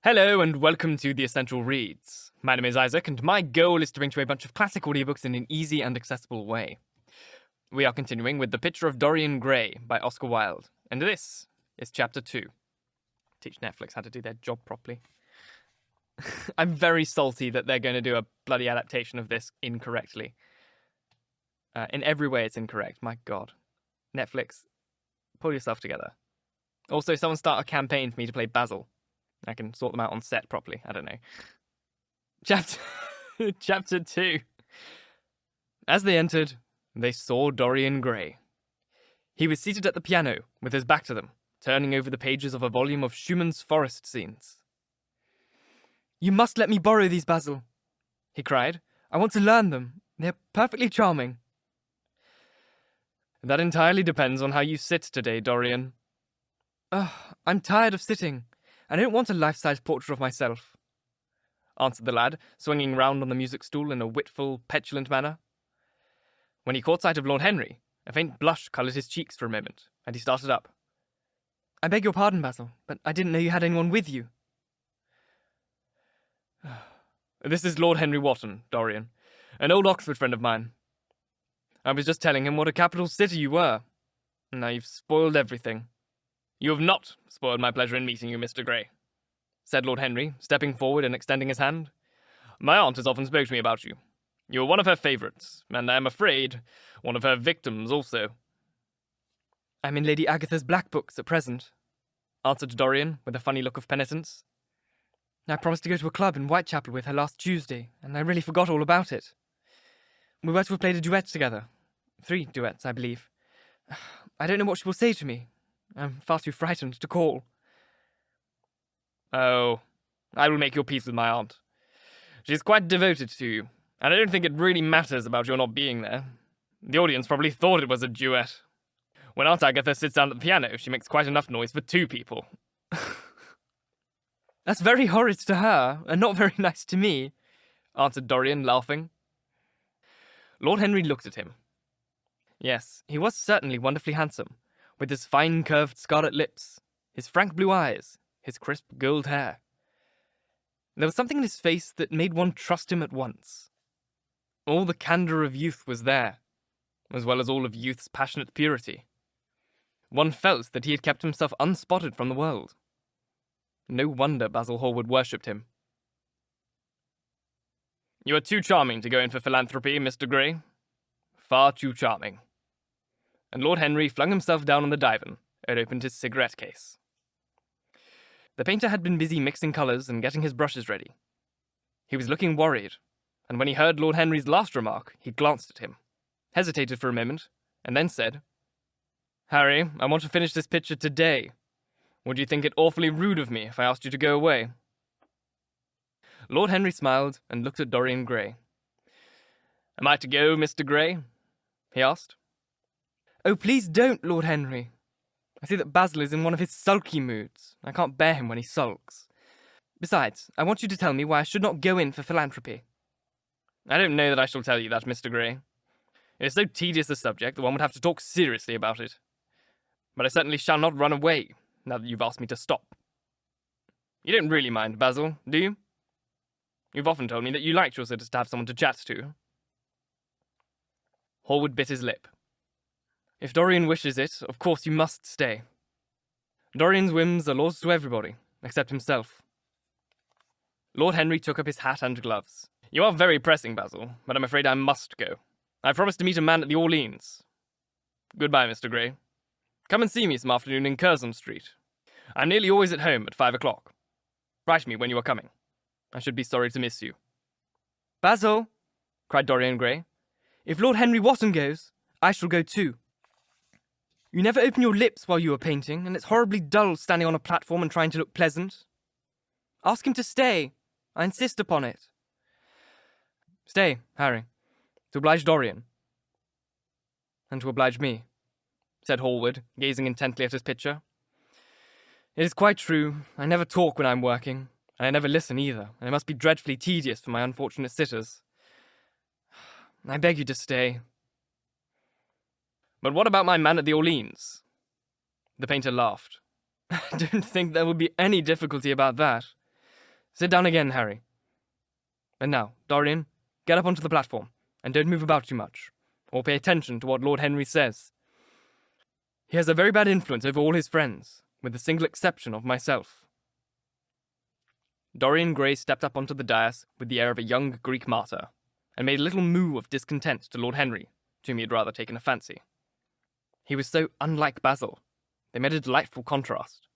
Hello and welcome to The Essential Reads. My name is Isaac and my goal is to bring to you a bunch of classic audiobooks in an easy and accessible way. We are continuing with The Picture of Dorian Gray by Oscar Wilde, and this is Chapter 2. Teach Netflix how to do their job properly. I'm very salty that they're going to do a bloody adaptation of this incorrectly. In every way it's incorrect, my god. Netflix, pull yourself together. Also, someone start a campaign for me to play Basil. I can sort them out on set properly. I don't know. Chapter 2. As they entered, they saw Dorian Gray. He was seated at the piano, with his back to them, turning over the pages of a volume of Schumann's forest scenes. "You must let me borrow these, Basil," he cried. "I want to learn them. They're perfectly charming." "That entirely depends on how you sit today, Dorian." I'm tired of sitting. I don't want a life-size portrait of myself," answered the lad, swinging round on the music stool in a witful, petulant manner. When he caught sight of Lord Henry, a faint blush coloured his cheeks for a moment, and he started up. "I beg your pardon, Basil, but I didn't know you had anyone with you." "This is Lord Henry Wotton, Dorian, an old Oxford friend of mine. I was just telling him what a capital sitter you were. Now you've spoiled everything." "You have not spoiled my pleasure in meeting you, Mr. Gray," said Lord Henry, stepping forward and extending his hand. "My aunt has often spoken to me about you. You were one of her favourites, and I am afraid one of her victims also." "I'm in Lady Agatha's black books at present," answered Dorian, with a funny look of penitence. "I promised to go to a club in Whitechapel with her last Tuesday, and I really forgot all about it. We were to have played a duet together. 3 duets, I believe. I don't know what she will say to me. I'm far too frightened to call." "Oh, I will make your peace with my aunt. She's quite devoted to you, and I don't think it really matters about your not being there. The audience probably thought it was a duet. When Aunt Agatha sits down at the piano, she makes quite enough noise for 2 people. "That's very horrid to her, and not very nice to me," answered Dorian, laughing. Lord Henry looked at him. Yes, he was certainly wonderfully handsome, with his fine curved scarlet lips, his frank blue eyes, his crisp gold hair. There was something in his face that made one trust him at once. All the candour of youth was there, as well as all of youth's passionate purity. One felt that he had kept himself unspotted from the world. No wonder Basil Hallward worshipped him. "You are too charming to go in for philanthropy, Mr. Gray. Far too charming." And Lord Henry flung himself down on the divan and opened his cigarette case. The painter had been busy mixing colours and getting his brushes ready. He was looking worried, and when he heard Lord Henry's last remark, he glanced at him, hesitated for a moment, and then said, "Harry, I want to finish this picture today. Would you think it awfully rude of me if I asked you to go away?" Lord Henry smiled and looked at Dorian Gray. "Am I to go, Mr. Gray?" he asked. "Oh, please don't, Lord Henry. I see that Basil is in one of his sulky moods. I can't bear him when he sulks. Besides, I want you to tell me why I should not go in for philanthropy." "I don't know that I shall tell you that, Mr. Gray. It is so tedious a subject that one would have to talk seriously about it. But I certainly shall not run away, now that you've asked me to stop. You don't really mind, Basil, do you? You've often told me that you liked your sitters to have someone to chat to." Hallward bit his lip. "If Dorian wishes it, of course you must stay. Dorian's whims are laws to everybody, except himself." Lord Henry took up his hat and gloves. "You are very pressing, Basil, but I'm afraid I must go. I promised to meet a man at the Orleans. Goodbye, Mr. Gray. Come and see me some afternoon in Curzon Street. I'm nearly always at home at 5 o'clock. Write me when you are coming. I should be sorry to miss you." "Basil," cried Dorian Gray, "if Lord Henry Wotton goes, I shall go too. You never open your lips while you are painting, and it's horribly dull standing on a platform and trying to look pleasant. Ask him to stay. I insist upon it." "Stay, Harry, to oblige Dorian." "And to oblige me," said Hallward, gazing intently at his picture. "It is quite true. I never talk when I'm working, and I never listen either, and it must be dreadfully tedious for my unfortunate sitters. I beg you to stay." "But what about my man at the Orleans?" The painter laughed. "I don't think there will be any difficulty about that. Sit down again, Harry. And now, Dorian, get up onto the platform, and don't move about too much, or pay attention to what Lord Henry says. He has a very bad influence over all his friends, with the single exception of myself. Dorian Gray stepped up onto the dais with the air of a young Greek martyr, and made a little moo of discontent to Lord Henry, to whom he had rather taken a fancy. He was so unlike Basil. They made a delightful contrast.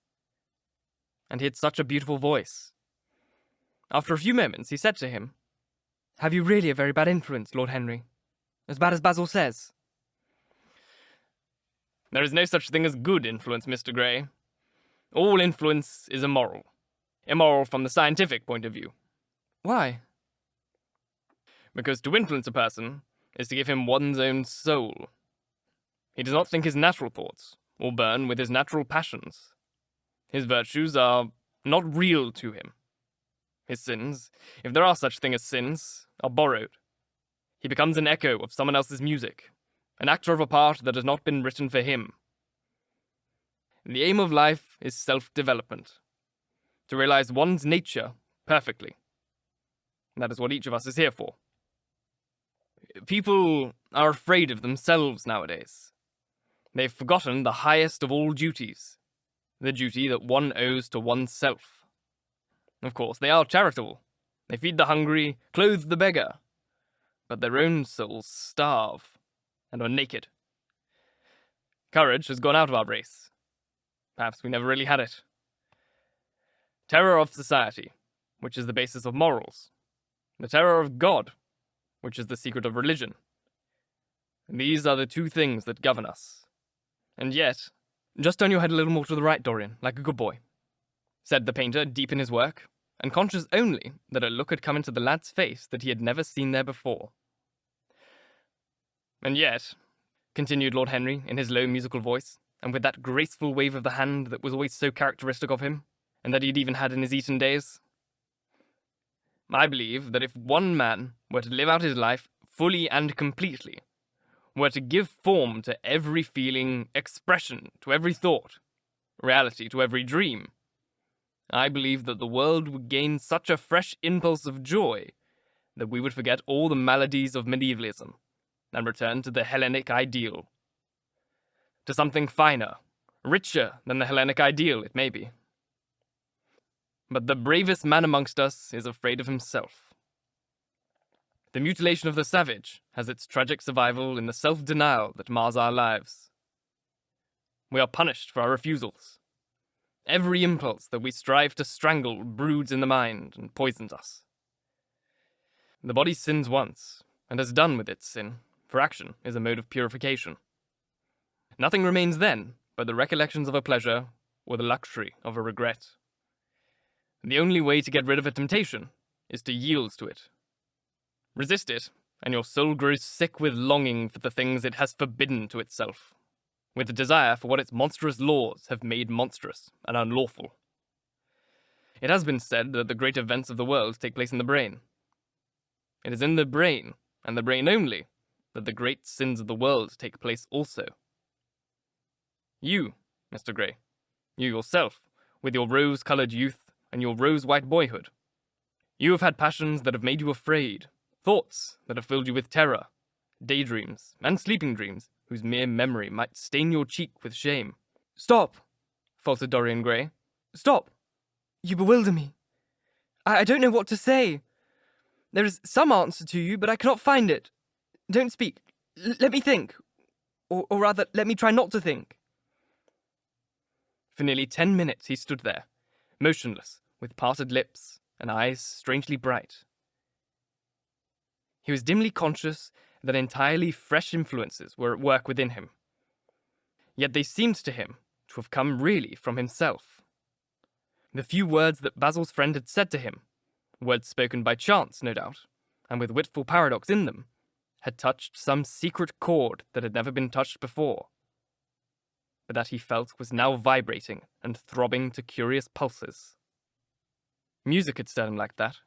And he had such a beautiful voice. After a few moments, he said to him, "Have you really a very bad influence, Lord Henry? As bad as Basil says?" "There is no such thing as good influence, Mr. Gray. All influence is immoral. Immoral from the scientific point of view." "Why?" "Because to influence a person is to give him one's own soul. He does not think his natural thoughts, or burn with his natural passions. His virtues are not real to him. His sins, if there are such things as sins, are borrowed. He becomes an echo of someone else's music, an actor of a part that has not been written for him. The aim of life is self-development, to realize one's nature perfectly. That is what each of us is here for. People are afraid of themselves nowadays. They've forgotten the highest of all duties, the duty that one owes to oneself. Of course, they are charitable. They feed the hungry, clothe the beggar. But their own souls starve and are naked. Courage has gone out of our race. Perhaps we never really had it. Terror of society, which is the basis of morals. The terror of God, which is the secret of religion. These are the two things that govern us. And yet, just turn your head a little more to the right, Dorian, like a good boy, said the painter, deep in his work, and conscious only that a look had come into the lad's face that he had never seen there before. And yet, continued Lord Henry in his low musical voice, and with that graceful wave of the hand that was always so characteristic of him, and that he had even had in his Eton days, I believe that if one man were to live out his life fully and completely, were to give form to every feeling, expression to every thought, reality to every dream, I believe that the world would gain such a fresh impulse of joy that we would forget all the maladies of medievalism and return to the Hellenic ideal. To something finer, richer than the Hellenic ideal, it may be. But the bravest man amongst us is afraid of himself. The mutilation of the savage has its tragic survival in the self-denial that mars our lives. We are punished for our refusals. Every impulse that we strive to strangle broods in the mind and poisons us. The body sins once, and has done with its sin, for action is a mode of purification. Nothing remains then but the recollections of a pleasure or the luxury of a regret. The only way to get rid of a temptation is to yield to it. Resist it, and your soul grows sick with longing for the things it has forbidden to itself, with a desire for what its monstrous laws have made monstrous and unlawful. It has been said that the great events of the world take place in the brain. It is in the brain, and the brain only, that the great sins of the world take place also. You, Mr. Gray, you yourself, with your rose-coloured youth and your rose-white boyhood, you have had passions that have made you afraid, thoughts that have filled you with terror, daydreams and sleeping dreams whose mere memory might stain your cheek with shame. "Stop," faltered Dorian Gray. "Stop. You bewilder me. I don't know what to say. There is some answer to you, but I cannot find it. Don't speak. Let me think. Or rather, let me try not to think." For nearly 10 minutes he stood there, motionless, with parted lips and eyes strangely bright. He was dimly conscious that entirely fresh influences were at work within him. Yet they seemed to him to have come really from himself. The few words that Basil's friend had said to him, words spoken by chance, no doubt, and with witful paradox in them, had touched some secret chord that had never been touched before, but that he felt was now vibrating and throbbing to curious pulses. Music had stirred him like that.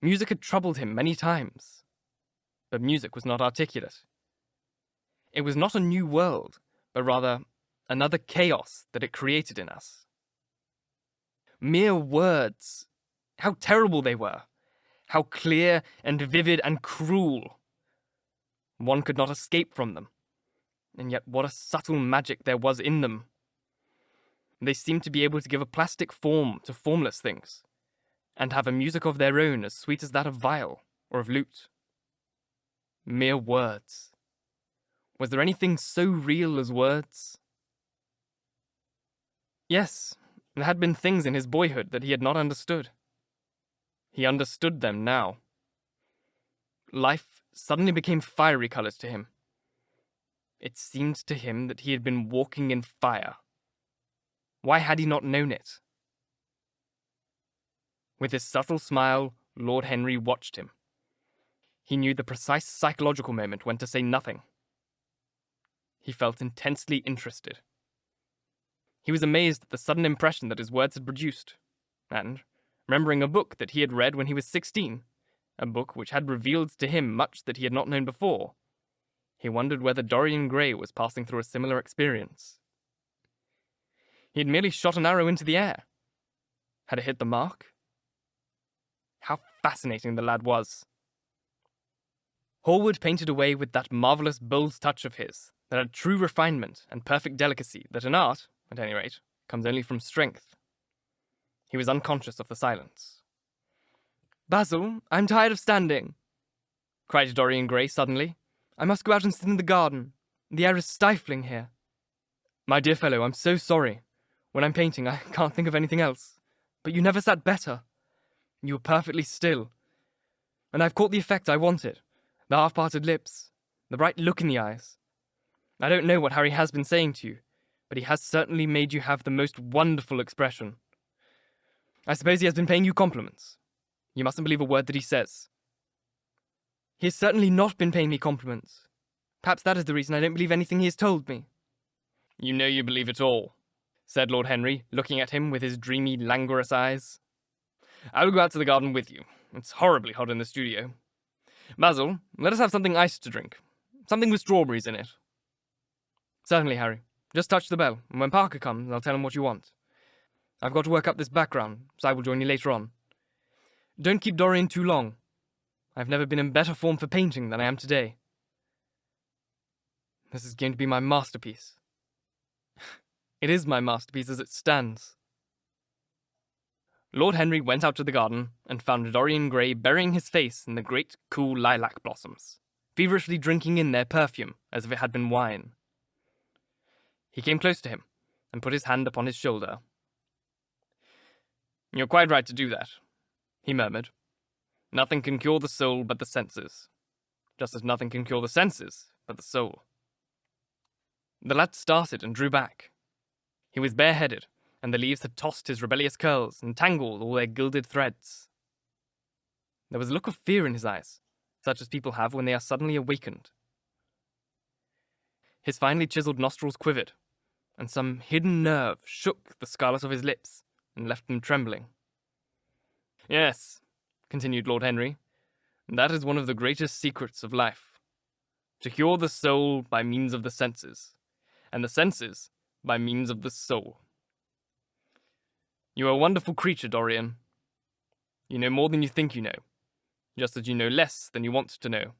Music had troubled him many times. But music was not articulate. It was not a new world, but rather another chaos that it created in us. Mere words How terrible they were! How clear and vivid and cruel! One could not escape from them, and yet what a subtle magic there was in them. They seemed to be able to give a plastic form to formless things, and have a music of their own as sweet as that of viol or of lute. Mere words. Was there anything so real as words? Yes, there had been things in his boyhood that he had not understood. He understood them now. Life suddenly became fiery-coloured to him. It seemed to him that he had been walking in fire. Why had he not known it? With his subtle smile, Lord Henry watched him. He knew the precise psychological moment when to say nothing. He felt intensely interested. He was amazed at the sudden impression that his words had produced, and, remembering a book that he had read when he was 16, a book which had revealed to him much that he had not known before, he wondered whether Dorian Gray was passing through a similar experience. He had merely shot an arrow into the air. Had it hit the mark? How fascinating the lad was. Hallward painted away with that marvellous bold touch of his, that had true refinement and perfect delicacy that in art, at any rate, comes only from strength. He was unconscious of the silence. "Basil, I'm tired of standing," cried Dorian Gray suddenly. "I must go out and sit in the garden. The air is stifling here." "My dear fellow, I'm so sorry. When I'm painting, I can't think of anything else. But you never sat better. You were perfectly still. And I've caught the effect I wanted. The half-parted lips, the bright look in the eyes. I don't know what Harry has been saying to you, but he has certainly made you have the most wonderful expression. I suppose he has been paying you compliments. You mustn't believe a word that he says." "He has certainly not been paying me compliments. Perhaps that is the reason I don't believe anything he has told me." "You know you believe it all," said Lord Henry, looking at him with his dreamy, languorous eyes. "I will go out to the garden with you. It's horribly hot in the studio. Basil, let us have something iced to drink. Something with strawberries in it." "Certainly, Harry. Just touch the bell, and when Parker comes, I'll tell him what you want. I've got to work up this background, so I will join you later on. Don't keep Dorian too long. I've never been in better form for painting than I am today. This is going to be my masterpiece. It is my masterpiece as it stands." Lord Henry went out to the garden and found Dorian Gray burying his face in the great cool lilac blossoms, feverishly drinking in their perfume as if it had been wine. He came close to him and put his hand upon his shoulder. "You're quite right to do that," he murmured. "Nothing can cure the soul but the senses, just as nothing can cure the senses but the soul." The lad started and drew back. He was bareheaded, and the leaves had tossed his rebellious curls and tangled all their gilded threads. There was a look of fear in his eyes, such as people have when they are suddenly awakened. His finely chiselled nostrils quivered, and some hidden nerve shook the scarlet of his lips and left them trembling. "Yes," continued Lord Henry, "that is one of the greatest secrets of life. To cure the soul by means of the senses, and the senses by means of the soul. You are a wonderful creature, Dorian. You know more than you think you know, just as you know less than you want to know."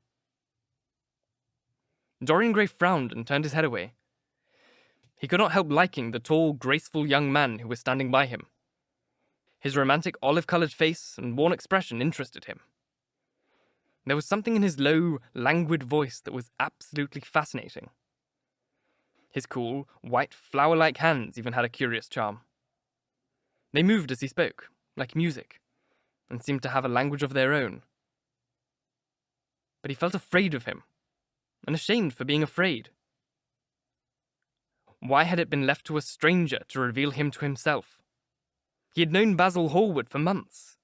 Dorian Gray frowned and turned his head away. He could not help liking the tall, graceful young man who was standing by him. His romantic olive-coloured face and worn expression interested him. There was something in his low, languid voice that was absolutely fascinating. His cool, white, flower-like hands even had a curious charm. They moved as he spoke, like music, and seemed to have a language of their own. But he felt afraid of him, and ashamed for being afraid. Why had it been left to a stranger to reveal him to himself? He had known Basil Hallward for months,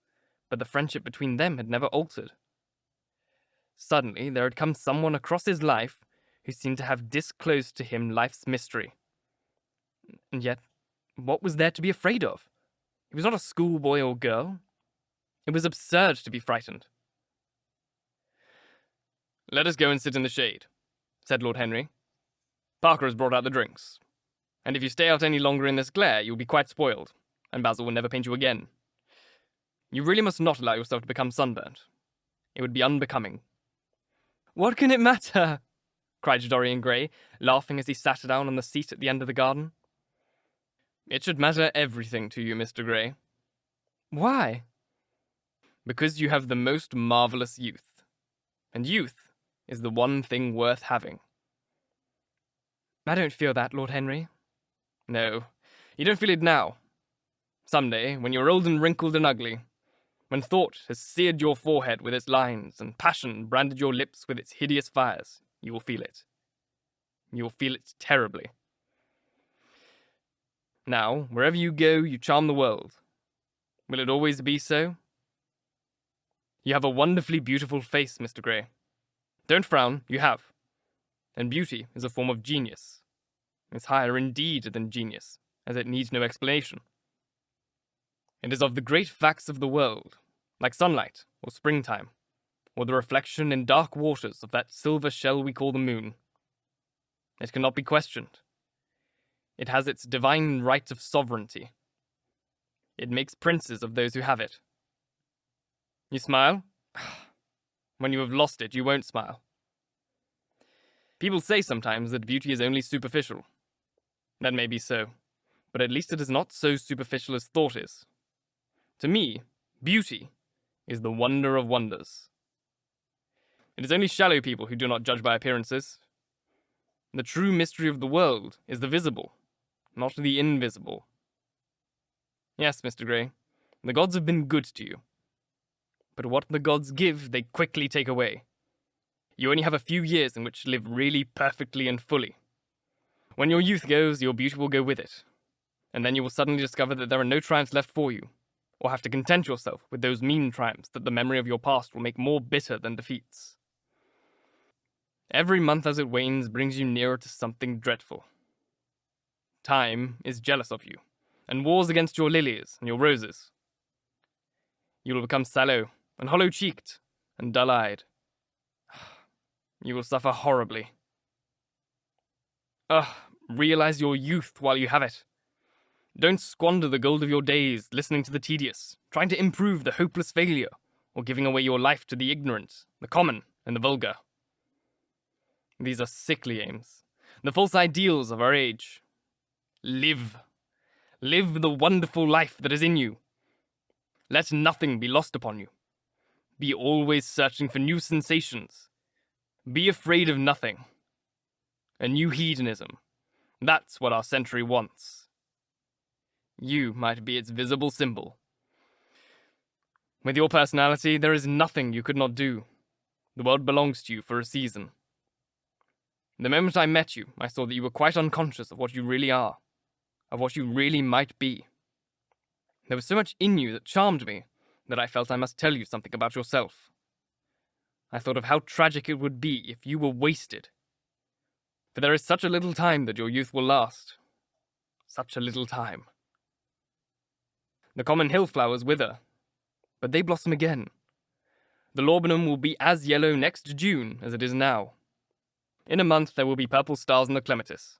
but the friendship between them had never altered. Suddenly, there had come someone across his life who seemed to have disclosed to him life's mystery. And yet, what was there to be afraid of? He was not a schoolboy or girl. It was absurd to be frightened. "Let us go and sit in the shade," said Lord Henry. "Parker has brought out the drinks. And if you stay out any longer in this glare, you'll be quite spoiled, and Basil will never paint you again." You really must not allow yourself to become sunburnt. It would be unbecoming." "What can it matter?" cried Dorian Gray, laughing as he sat down on the seat at the end of the garden. "It should matter everything to you, Mr. Gray." "Why?" "Because you have the most marvelous youth. And youth is the one thing worth having." "I don't feel that, Lord Henry." "No, you don't feel it now. Someday, when you're old and wrinkled and ugly, when thought has seared your forehead with its lines and passion branded your lips with its hideous fires, you will feel it. You will feel it terribly. Now, wherever you go, you charm the world. Will it always be so? You have a wonderfully beautiful face, Mr. Gray. Don't frown, you have. And beauty is a form of genius. It's higher indeed than genius, as it needs no explanation. It is of the great facts of the world, like sunlight or springtime, or the reflection in dark waters of that silver shell we call the moon. It cannot be questioned. It has its divine right of sovereignty. It makes princes of those who have it. You smile? When you have lost it, you won't smile. People say sometimes that beauty is only superficial. That may be so, but at least it is not so superficial as thought is. To me, beauty is the wonder of wonders. It is only shallow people who do not judge by appearances. The true mystery of the world is the visible, not the invisible. Yes, Mr. Gray, the gods have been good to you. But what the gods give, they quickly take away. You only have a few years in which to live really perfectly and fully. When your youth goes, your beauty will go with it. And then you will suddenly discover that there are no triumphs left for you, or have to content yourself with those mean triumphs that the memory of your past will make more bitter than defeats. Every month as it wanes brings you nearer to something dreadful. Time is jealous of you, and wars against your lilies and your roses. You will become sallow, and hollow-cheeked, and dull-eyed. You will suffer horribly. Realize your youth while you have it. Don't squander the gold of your days listening to the tedious, trying to improve the hopeless failure, or giving away your life to the ignorant, the common, and the vulgar. These are sickly aims, the false ideals of our age. Live. Live the wonderful life that is in you. Let nothing be lost upon you. Be always searching for new sensations. Be afraid of nothing. A new hedonism. That's what our century wants. You might be its visible symbol. With your personality, there is nothing you could not do. The world belongs to you for a season. The moment I met you, I saw that you were quite unconscious of what you really are, of what you really might be. There was so much in you that charmed me that I felt I must tell you something about yourself. I thought of how tragic it would be if you were wasted. For there is such a little time that your youth will last. Such a little time. The common hill flowers wither, but they blossom again. The laudanum will be as yellow next June as it is now. In a month there will be purple stars in the clematis,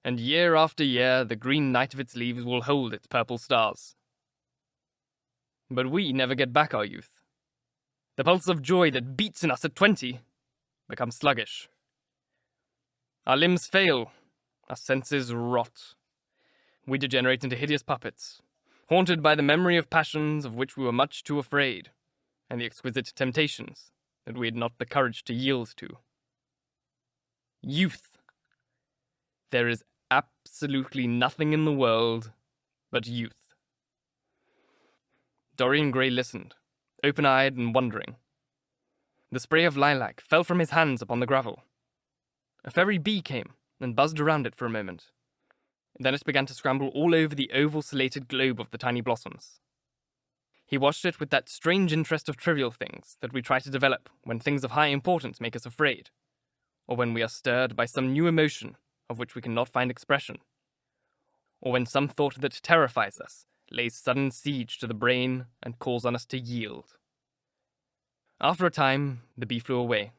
and year after year the green night of its leaves will hold its purple stars. But we never get back our youth. The pulse of joy that beats in us at 20 becomes sluggish. Our limbs fail, our senses rot. We degenerate into hideous puppets, haunted by the memory of passions of which we were much too afraid, and the exquisite temptations that we had not the courage to yield to. Youth. There is absolutely nothing in the world but youth. Dorian Gray listened, open-eyed and wondering. The spray of lilac fell from his hands upon the gravel. A fairy bee came and buzzed around it for a moment. Then it began to scramble all over the oval slated globe of the tiny blossoms. He watched it with that strange interest of trivial things that we try to develop when things of high importance make us afraid, or when we are stirred by some new emotion of which we cannot find expression, or when some thought that terrifies us lays sudden siege to the brain and calls on us to yield. After a time, the bee flew away.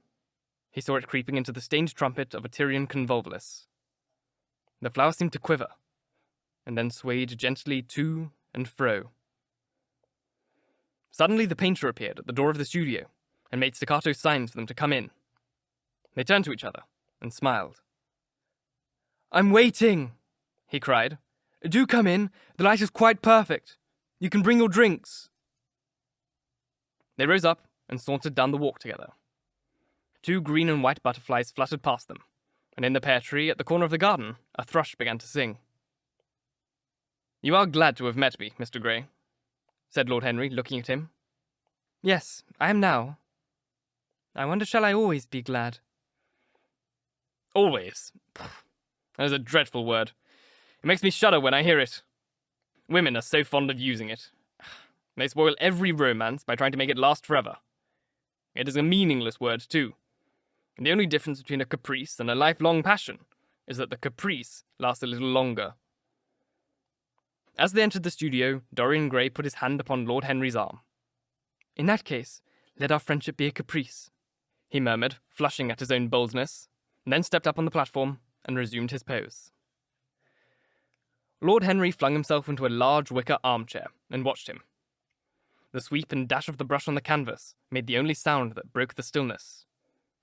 He saw it creeping into the stained trumpet of a Tyrian convolvulus. The flower seemed to quiver, and then swayed gently to and fro. Suddenly the painter appeared at the door of the studio and made staccato signs for them to come in. They turned to each other and smiled. "I'm waiting," he cried. "Do come in. The light is quite perfect. You can bring your drinks." They rose up and sauntered down the walk together. 2 green and white butterflies fluttered past them, and in the pear tree at the corner of the garden, a thrush began to sing. "You are glad to have met me, Mr. Gray," said Lord Henry, looking at him. "Yes, I am now. I wonder shall I always be glad?" "Always? That is a dreadful word. It makes me shudder when I hear it. Women are so fond of using it. They spoil every romance by trying to make it last forever. It is a meaningless word, too. And the only difference between a caprice and a lifelong passion is that the caprice lasts a little longer." As they entered the studio, Dorian Gray put his hand upon Lord Henry's arm. "In that case, let our friendship be a caprice," he murmured, flushing at his own boldness, and then stepped up on the platform and resumed his pose. Lord Henry flung himself into a large wicker armchair and watched him. The sweep and dash of the brush on the canvas made the only sound that broke the stillness,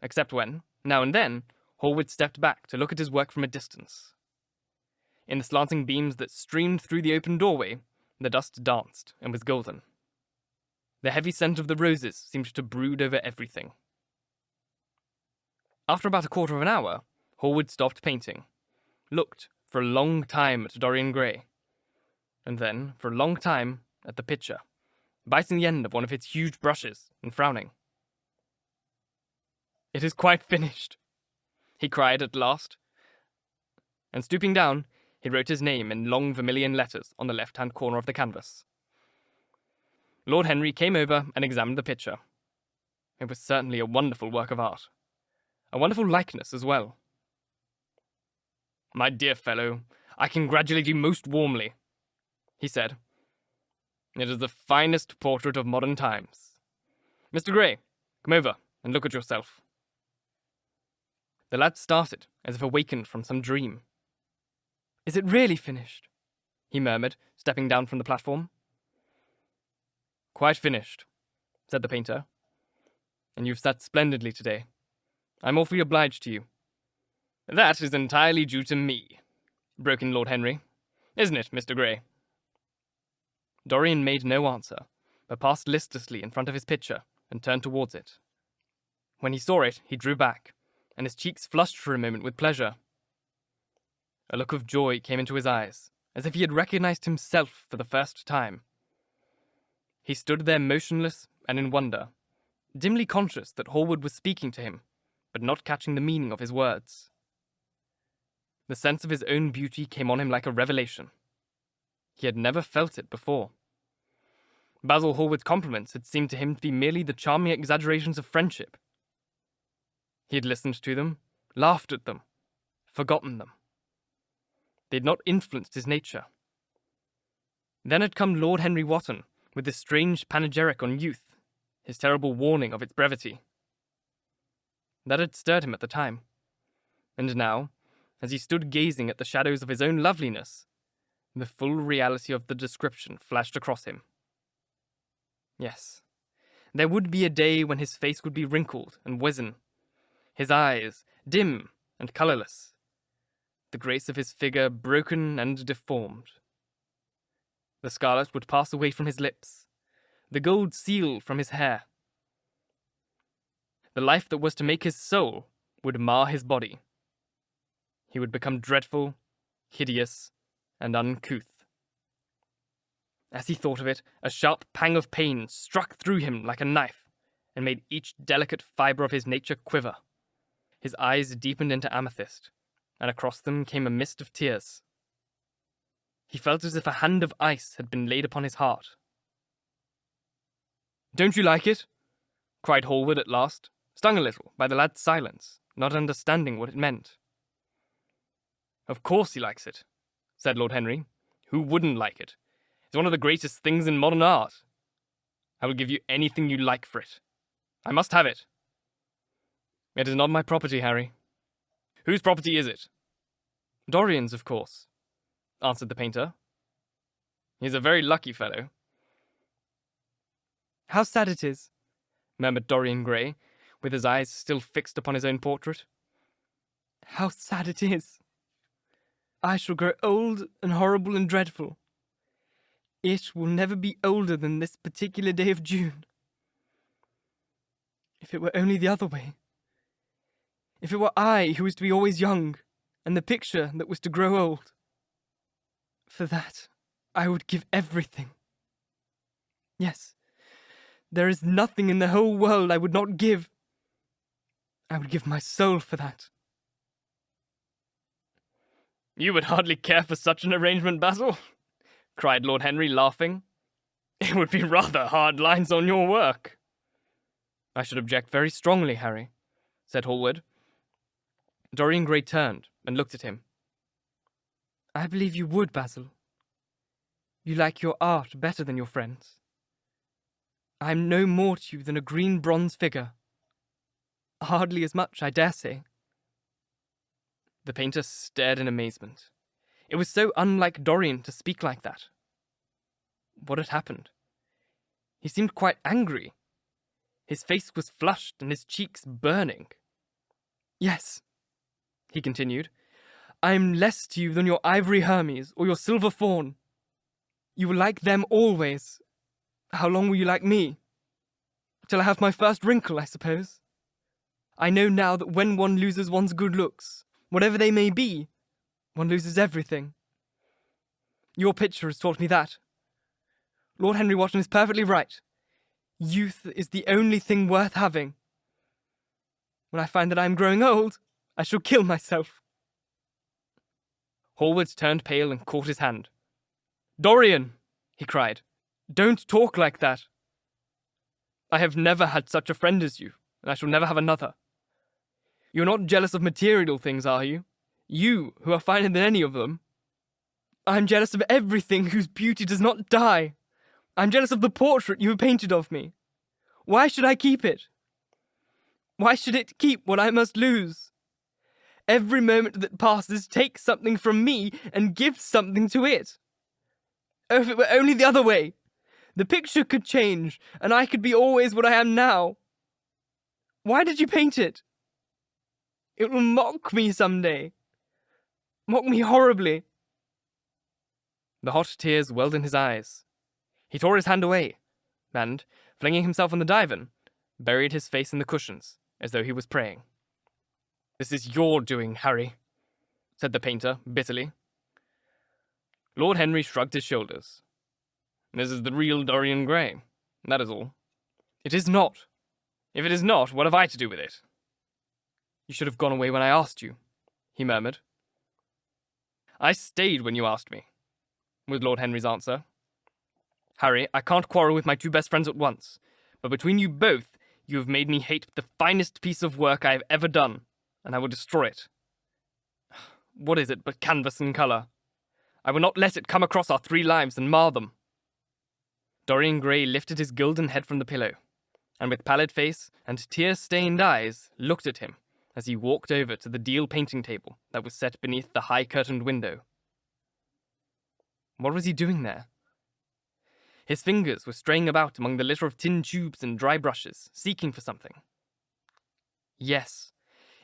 except when, now and then, Hallward stepped back to look at his work from a distance. In the slanting beams that streamed through the open doorway, the dust danced and was golden. The heavy scent of the roses seemed to brood over everything. After about a quarter of an hour, Hallward stopped painting, looked for a long time at Dorian Gray, and then, for a long time, at the picture, biting the end of one of its huge brushes and frowning. "It is quite finished," he cried at last, and stooping down, he wrote his name in long vermilion letters on the left-hand corner of the canvas. Lord Henry came over and examined the picture. It was certainly a wonderful work of art. A wonderful likeness as well. "My dear fellow, I congratulate you most warmly," he said. "It is the finest portrait of modern times. Mr. Gray, come over and look at yourself." The lad started, as if awakened from some dream. "Is it really finished?" he murmured, stepping down from the platform. "Quite finished," said the painter. "And you've sat splendidly today. I'm awfully obliged to you." "That is entirely due to me," broke in Lord Henry. "Isn't it, Mr. Gray?" Dorian made no answer, but passed listlessly in front of his picture and turned towards it. When he saw it, he drew back, and his cheeks flushed for a moment with pleasure. A look of joy came into his eyes, as if he had recognized himself for the first time. He stood there motionless and in wonder, dimly conscious that Hallward was speaking to him, but not catching the meaning of his words. The sense of his own beauty came on him like a revelation. He had never felt it before. Basil Hallward's compliments had seemed to him to be merely the charming exaggerations of friendship. He had listened to them, laughed at them, forgotten them. They had not influenced his nature. Then had come Lord Henry Wotton, with this strange panegyric on youth, his terrible warning of its brevity. That had stirred him at the time. And now, as he stood gazing at the shadows of his own loveliness, the full reality of the description flashed across him. Yes, there would be a day when his face would be wrinkled and wizen, his eyes dim and colourless, the grace of his figure broken and deformed. The scarlet would pass away from his lips, the gold seal from his hair. The life that was to make his soul would mar his body. He would become dreadful, hideous, and uncouth. As he thought of it, a sharp pang of pain struck through him like a knife, and made each delicate fibre of his nature quiver. His eyes deepened into amethyst, and across them came a mist of tears. He felt as if a hand of ice had been laid upon his heart. "Don't you like it?" cried Hallward at last, stung a little by the lad's silence, not understanding what it meant. "Of course he likes it," said Lord Henry. "Who wouldn't like it? It's one of the greatest things in modern art. I will give you anything you like for it. I must have it." "It is not my property, Harry." "Whose property is it?" "Dorian's, of course," answered the painter. "He's a very lucky fellow." How sad it is, murmured Dorian Gray, with his eyes still fixed upon his own portrait. How sad it is. I shall grow old and horrible and dreadful. It will never be older than this particular day of June. If it were only the other way. If it were I who was to be always young, and the picture that was to grow old. For that, I would give everything. Yes, there is nothing in the whole world I would not give. I would give my soul for that. You would hardly care for such an arrangement, Basil, cried Lord Henry, laughing. It would be rather hard lines on your work. I should object very strongly, Harry, said Hallward. Dorian Gray turned and looked at him. I believe you would, Basil. You like your art better than your friends. I am no more to you than a green bronze figure. Hardly as much, I dare say. The painter stared in amazement. It was so unlike Dorian to speak like that. What had happened? He seemed quite angry. His face was flushed and his cheeks burning. Yes, he continued, I am less to you than your ivory Hermes or your silver fawn. You will like them always. How long will you like me? Till I have my first wrinkle, I suppose. I know now that when one loses one's good looks, whatever they may be, one loses everything. Your picture has taught me that. Lord Henry Wotton is perfectly right. Youth is the only thing worth having. When I find that I am growing old, I shall kill myself. Hallward turned pale and caught his hand. Dorian, he cried, don't talk like that. I have never had such a friend as you, and I shall never have another. You're not jealous of material things, are you? You, who are finer than any of them. I'm jealous of everything whose beauty does not die. I'm jealous of the portrait you have painted of me. Why should I keep it? Why should it keep what I must lose? Every moment that passes takes something from me and gives something to it. Oh, if it were only the other way! The picture could change, and I could be always what I am now. Why did you paint it? It will mock me some day. Mock me horribly. The hot tears welled in his eyes. He tore his hand away, and, flinging himself on the divan, buried his face in the cushions, as though he was praying. This is your doing, Harry, said the painter, bitterly. Lord Henry shrugged his shoulders. This is the real Dorian Gray, that is all. It is not. If it is not, what have I to do with it? You should have gone away when I asked you, he murmured. I stayed when you asked me, was Lord Henry's answer. Harry, I can't quarrel with my two best friends at once, but between you both, you have made me hate the finest piece of work I have ever done, and I will destroy it. What is it but canvas and colour? I will not let it come across our 3 lives and mar them. Dorian Gray lifted his golden head from the pillow, and with pallid face and tear-stained eyes looked at him as he walked over to the deal painting table that was set beneath the high-curtained window. What was he doing there? His fingers were straying about among the litter of tin tubes and dry brushes, seeking for something. Yes,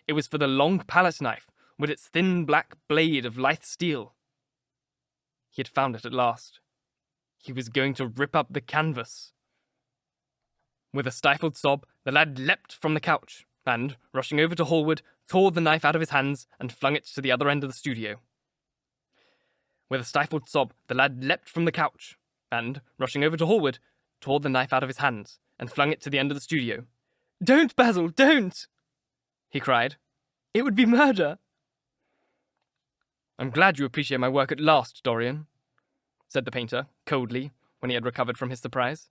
it was for the long palette knife with its thin black blade of lithe steel. He had found it at last. He was going to rip up the canvas. With a stifled sob, the lad leapt from the couch, and, rushing over to Hallward, tore the knife out of his hands and flung it to the other end of the studio. With a stifled sob, the lad leapt from the couch, and, rushing over to Hallward, tore the knife out of his hands and flung it to the end of the studio. Don't, Basil, don't! He cried. It would be murder. I'm glad you appreciate my work at last, Dorian, said the painter, coldly, when he had recovered from his surprise.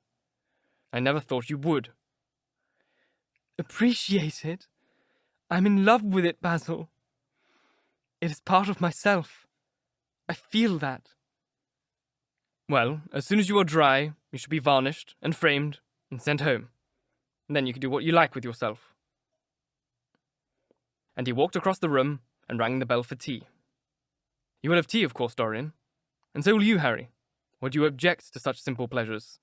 I never thought you would. Appreciate it? I'm in love with it, Basil. It is part of myself. I feel that. Well, as soon as you are dry, you should be varnished and framed and sent home. And then you can do what you like with yourself. And he walked across the room and rang the bell for tea. You will have tea, of course, Dorian. And so will you, Harry. Or do you object to such simple pleasures?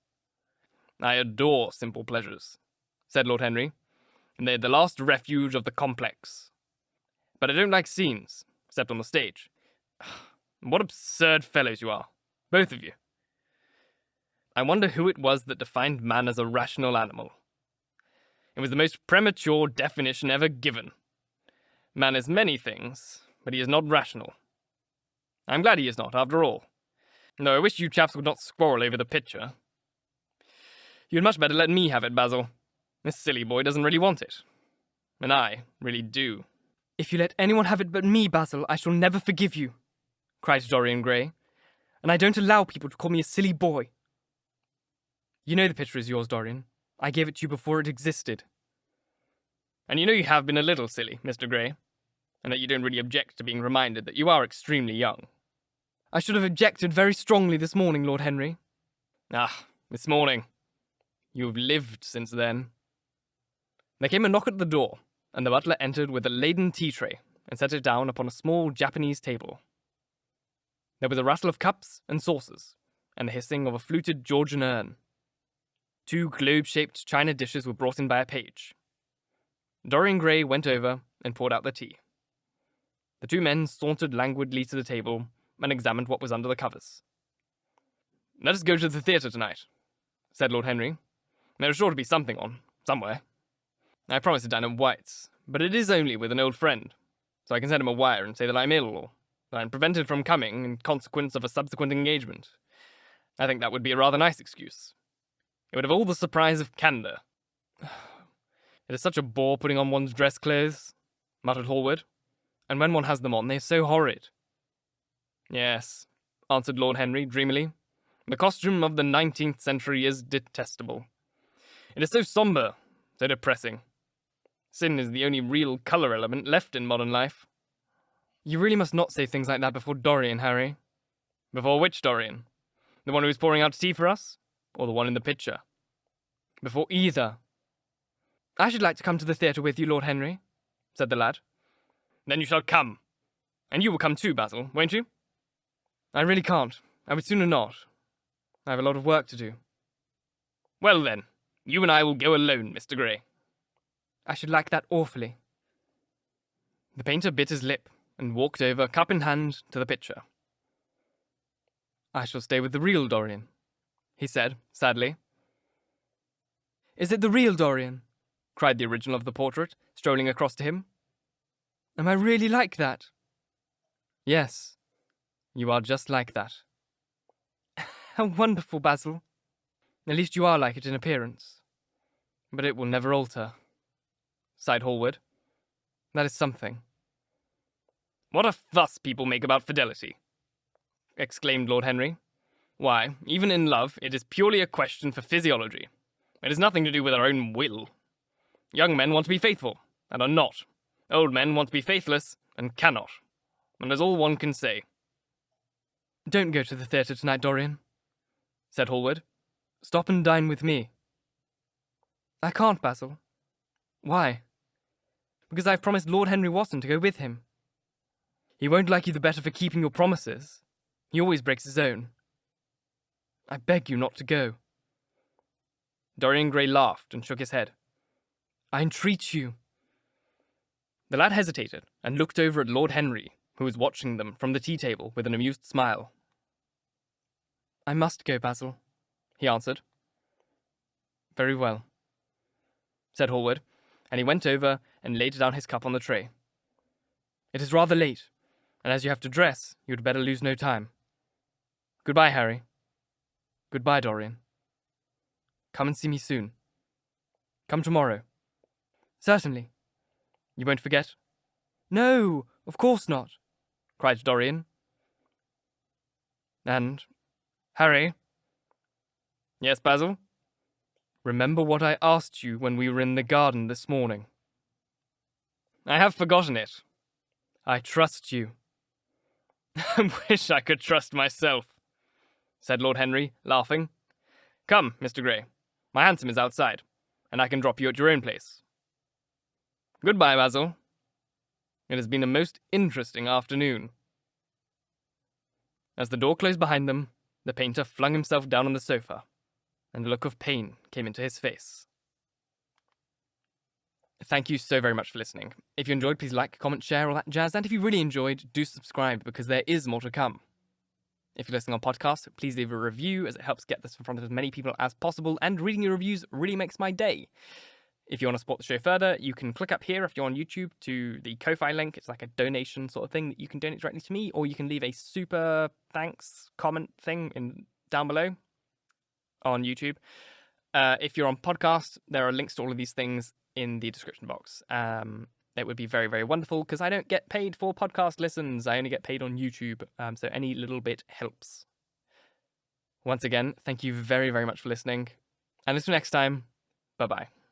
I adore simple pleasures, said Lord Henry, and they're the last refuge of the complex. But I don't like scenes, except on the stage. What absurd fellows you are, both of you. I wonder who it was that defined man as a rational animal. It was the most premature definition ever given. Man is many things, but he is not rational. I'm glad he is not, after all. Though I wish you chaps would not squabble over the picture. You'd much better let me have it, Basil. This silly boy doesn't really want it. And I really do. If you let anyone have it but me, Basil, I shall never forgive you, cried Dorian Gray. And I don't allow people to call me a silly boy. You know the picture is yours, Dorian. I gave it to you before it existed. And you know you have been a little silly, Mr. Gray, and that you don't really object to being reminded that you are extremely young. I should have objected very strongly this morning, Lord Henry. Ah, this morning. You've lived since then. There came a knock at the door, and the butler entered with a laden tea tray and set it down upon a small Japanese table. There was a rattle of cups and saucers, and the hissing of a fluted Georgian urn. 2 globe-shaped china dishes were brought in by a page. Dorian Gray went over and poured out the tea. The 2 men sauntered languidly to the table and examined what was under the covers. Let us go to the theatre tonight, said Lord Henry. There is sure to be something on, somewhere. I promised to dine at White's, but it is only with an old friend, so I can send him a wire and say that I'm ill or that I'm prevented from coming in consequence of a subsequent engagement. I think that would be a rather nice excuse. It would have all the surprise of candour. It is such a bore putting on one's dress clothes, muttered Hallward, and when one has them on, they are so horrid. Yes, answered Lord Henry dreamily. The costume of the 19th century is detestable. It is so sombre, so depressing. Sin is the only real colour element left in modern life. You really must not say things like that before Dorian, Harry. Before which Dorian? The one who is pouring out tea for us? Or the one in the picture? Before either. I should like to come to the theatre with you, Lord Henry, said the lad. Then you shall come. And you will come too, Basil, won't you? I really can't. I would sooner not. I have a lot of work to do. Well then, you and I will go alone, Mr. Gray. I should like that awfully. The painter bit his lip and walked over, cup in hand, to the picture. I shall stay with the real Dorian, he said, sadly. Is it the real Dorian? Cried the original of the portrait, strolling across to him. Am I really like that? Yes, you are just like that. How wonderful, Basil. At least you are like it in appearance. But it will never alter, sighed Hallward. That is something. What a fuss people make about fidelity, exclaimed Lord Henry. Why, even in love, it is purely a question for physiology. It has nothing to do with our own will. Young men want to be faithful, and are not. Old men want to be faithless, and cannot. And that's all one can say. Don't go to the theatre tonight, Dorian, said Hallward. Stop and dine with me. I can't, Basil. Why? Because I've promised Lord Henry Wotton to go with him. He won't like you the better for keeping your promises. He always breaks his own. I beg you not to go. Dorian Gray laughed and shook his head. I entreat you. The lad hesitated and looked over at Lord Henry, who was watching them from the tea table with an amused smile. I must go, Basil, he answered. Very well, said Hallward, and he went over and laid down his cup on the tray. It is rather late, and as you have to dress, you had better lose no time. Goodbye, Harry. Goodbye, Dorian. Come and see me soon. Come tomorrow. Certainly. You won't forget? No, of course not, cried Dorian. And, Harry? Yes, Basil? Remember what I asked you when we were in the garden this morning. I have forgotten it. I trust you. I wish I could trust myself, said Lord Henry, laughing. Come, Mr. Gray. My hansom is outside, and I can drop you at your own place. Goodbye, Basil. It has been a most interesting afternoon. As the door closed behind them, the painter flung himself down on the sofa and a look of pain came into his face. Thank you so very much for listening. If you enjoyed, please like, comment, share, all that jazz. And if you really enjoyed, do subscribe, because there is more to come. If you're listening on podcast, please leave a review, as it helps get this in front of as many people as possible, and reading your reviews really makes my day. If you want to support the show further, you can click up here if you're on YouTube to the Ko-Fi link. It's like a donation sort of thing that you can donate directly to me, or you can leave a super thanks comment thing down below on YouTube. If you're on podcast, there are links to all of these things in the description box. It would be very, very wonderful, because I don't get paid for podcast listens. I only get paid on YouTube, so any little bit helps. Once again, thank you very, very much for listening. And until next time, bye-bye.